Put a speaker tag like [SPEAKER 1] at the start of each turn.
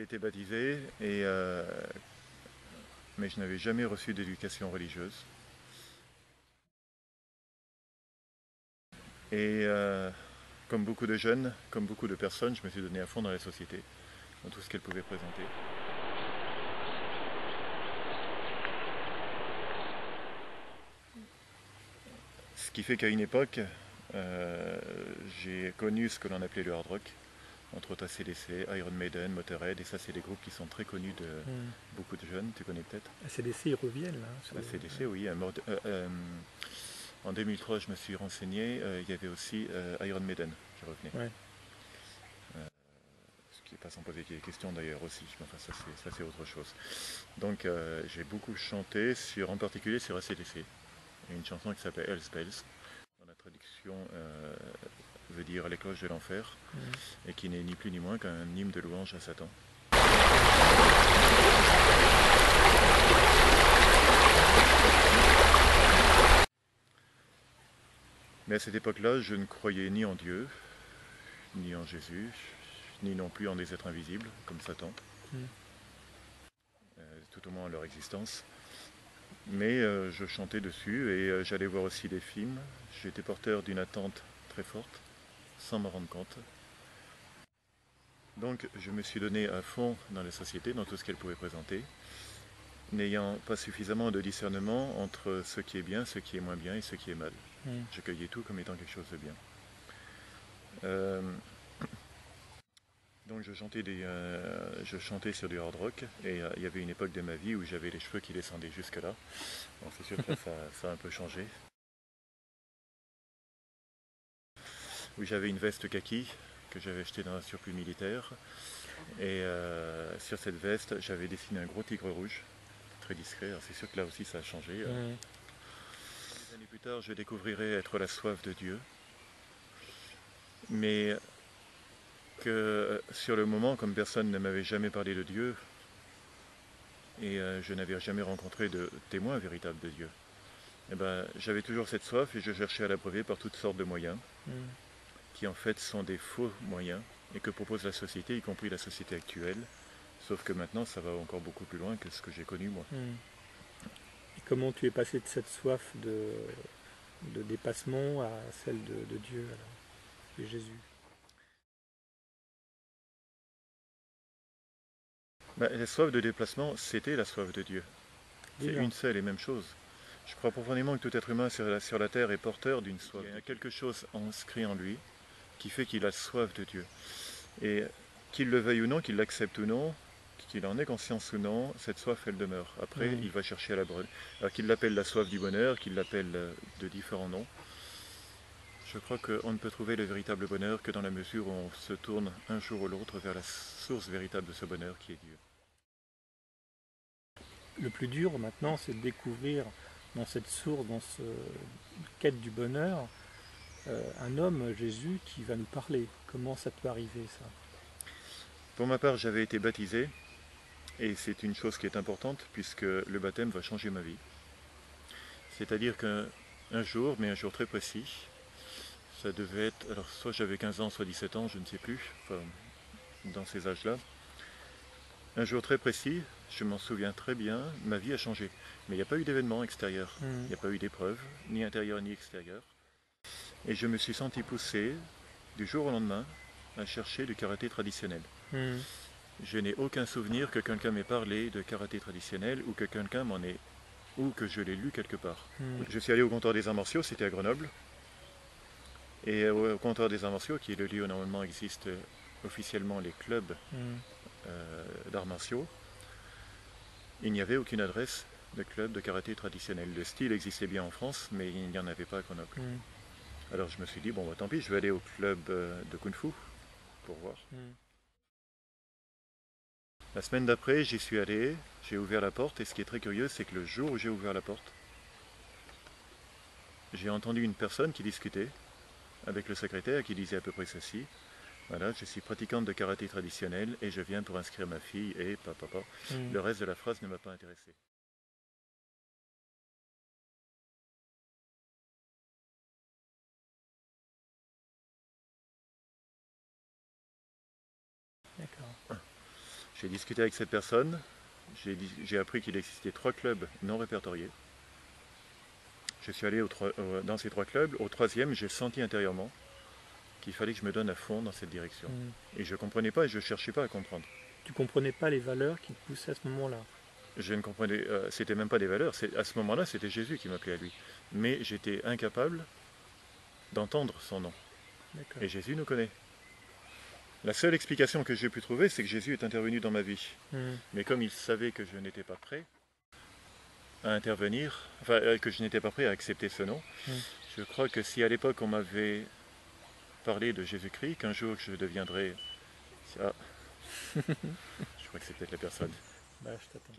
[SPEAKER 1] été baptisé, mais je n'avais jamais reçu d'éducation religieuse. Et comme beaucoup de jeunes, comme beaucoup de personnes, je me suis donné à fond dans la société, dans tout ce qu'elle pouvait présenter. Ce qui fait qu'à une époque, j'ai connu ce que l'on appelait le hard rock, entre autres AC/DC, Iron Maiden, Motorhead, et ça c'est des groupes qui sont très connus de beaucoup de jeunes, tu connais peut-être.
[SPEAKER 2] AC/DC, ils reviennent là.
[SPEAKER 1] AC/DC, oui. En 2003, je me suis renseigné, il y avait aussi Iron Maiden qui revenait.
[SPEAKER 2] Ouais.
[SPEAKER 1] Ce qui n'est pas sans poser des questions d'ailleurs aussi, mais enfin ça c'est autre chose. Donc j'ai beaucoup chanté, en particulier sur AC/DC. Il y a une chanson qui s'appelle Hell's Bells, dans la traduction veut dire les cloches de l'enfer, et qui n'est ni plus ni moins qu'un hymne de louange à Satan. Mais à cette époque-là, je ne croyais ni en Dieu, ni en Jésus, ni non plus en des êtres invisibles, comme Satan, tout au moins en leur existence. Mais je chantais dessus et j'allais voir aussi des films. J'étais porteur d'une attente très forte, sans m'en rendre compte. Donc je me suis donné à fond dans la société, dans tout ce qu'elle pouvait présenter, n'ayant pas suffisamment de discernement entre ce qui est bien, ce qui est moins bien et ce qui est mal. Je cueillais tout comme étant quelque chose de bien. Donc je chantais sur du hard rock et il y avait une époque de ma vie où j'avais les cheveux qui descendaient jusque là. Donc c'est sûr que ça a un peu changé. Où j'avais une veste kaki que j'avais achetée dans un surplus militaire. Et sur cette veste, j'avais dessiné un gros tigre rouge, très discret. Alors c'est sûr que là aussi ça a changé. Des années plus tard, je découvrirai être la soif de Dieu. Mais que sur le moment, comme personne ne m'avait jamais parlé de Dieu, et je n'avais jamais rencontré de témoin véritable de Dieu, et ben, j'avais toujours cette soif et je cherchais à l'abreuver par toutes sortes de moyens, qui en fait sont des faux moyens, et que propose la société, y compris la société actuelle, sauf que maintenant ça va encore beaucoup plus loin que ce que j'ai connu moi.
[SPEAKER 2] Et comment tu es passé de cette soif de dépassement à celle de Dieu, alors, de Jésus?
[SPEAKER 1] Ben, la soif de déplacement, c'était la soif de Dieu. C'est une seule et même chose. Je crois profondément que tout être humain sur la terre est porteur d'une soif. Il y a quelque chose inscrit en lui qui fait qu'il a soif de Dieu. Et qu'il le veuille ou non, qu'il l'accepte ou non, qu'il en ait conscience ou non, cette soif, elle demeure. Après, il va chercher à la brûler. Alors qu'il l'appelle la soif du bonheur, qu'il l'appelle de différents noms, je crois qu'on ne peut trouver le véritable bonheur que dans la mesure où on se tourne un jour ou l'autre vers la source véritable de ce bonheur qui est Dieu.
[SPEAKER 2] Le plus dur maintenant, c'est de découvrir dans cette source, dans cette quête du bonheur, un homme, Jésus, qui va nous parler. Comment ça peut arriver, ça?
[SPEAKER 1] Pour ma part, j'avais été baptisé, et c'est une chose qui est importante, puisque le baptême va changer ma vie. C'est-à-dire qu'un jour, mais un jour très précis, ça devait être, alors soit j'avais 15 ans, soit 17 ans, je ne sais plus, enfin, dans ces âges-là. Un jour très précis, je m'en souviens très bien, ma vie a changé. Mais il n'y a pas eu d'événement extérieur, il n'y a pas eu d'épreuve, ni intérieure ni extérieure. Et je me suis senti poussé, du jour au lendemain, à chercher du karaté traditionnel. Je n'ai aucun souvenir que quelqu'un m'ait parlé de karaté traditionnel ou que quelqu'un m'en ait, ou que je l'ai lu quelque part. Je suis allé au comptoir des arts martiaux, c'était à Grenoble. Et au comptoir des arts martiaux, qui est le lieu où normalement existent officiellement les clubs d'arts martiaux, il n'y avait aucune adresse de club de karaté traditionnel. Le style existait bien en France, mais il n'y en avait pas à Grenoble. Alors je me suis dit, bon bah, tant pis, je vais aller au club de Kung Fu pour voir. La semaine d'après, j'y suis allé, j'ai ouvert la porte, et ce qui est très curieux, c'est que le jour où j'ai ouvert la porte, j'ai entendu une personne qui discutait avec le secrétaire qui disait à peu près ceci. Voilà, je suis pratiquante de karaté traditionnel et je viens pour inscrire ma fille et papa. Le reste de la phrase ne m'a pas intéressé.
[SPEAKER 2] D'accord.
[SPEAKER 1] J'ai discuté avec cette personne, j'ai appris qu'il existait 3 clubs non répertoriés. Je suis allé dans ces 3 clubs. Au 3e, j'ai senti intérieurement qu'il fallait que je me donne à fond dans cette direction. Et je ne comprenais pas et je ne cherchais pas à comprendre.
[SPEAKER 2] Tu ne comprenais pas les valeurs qui te poussaient à ce moment-là?
[SPEAKER 1] Je ne comprenais, c'était même pas des valeurs. À ce moment-là, c'était Jésus qui m'appelait à lui. Mais j'étais incapable d'entendre son nom. Et Jésus nous connaît. La seule explication que j'ai pu trouver, c'est que Jésus est intervenu dans ma vie. Mais comme il savait que je n'étais pas prêt à intervenir, que je n'étais pas prêt à accepter ce nom, je crois que si à l'époque on m'avait parlé de Jésus-Christ, qu'un jour je deviendrais... Ah, je crois que c'est peut-être la personne.
[SPEAKER 2] Bah, je t'attends.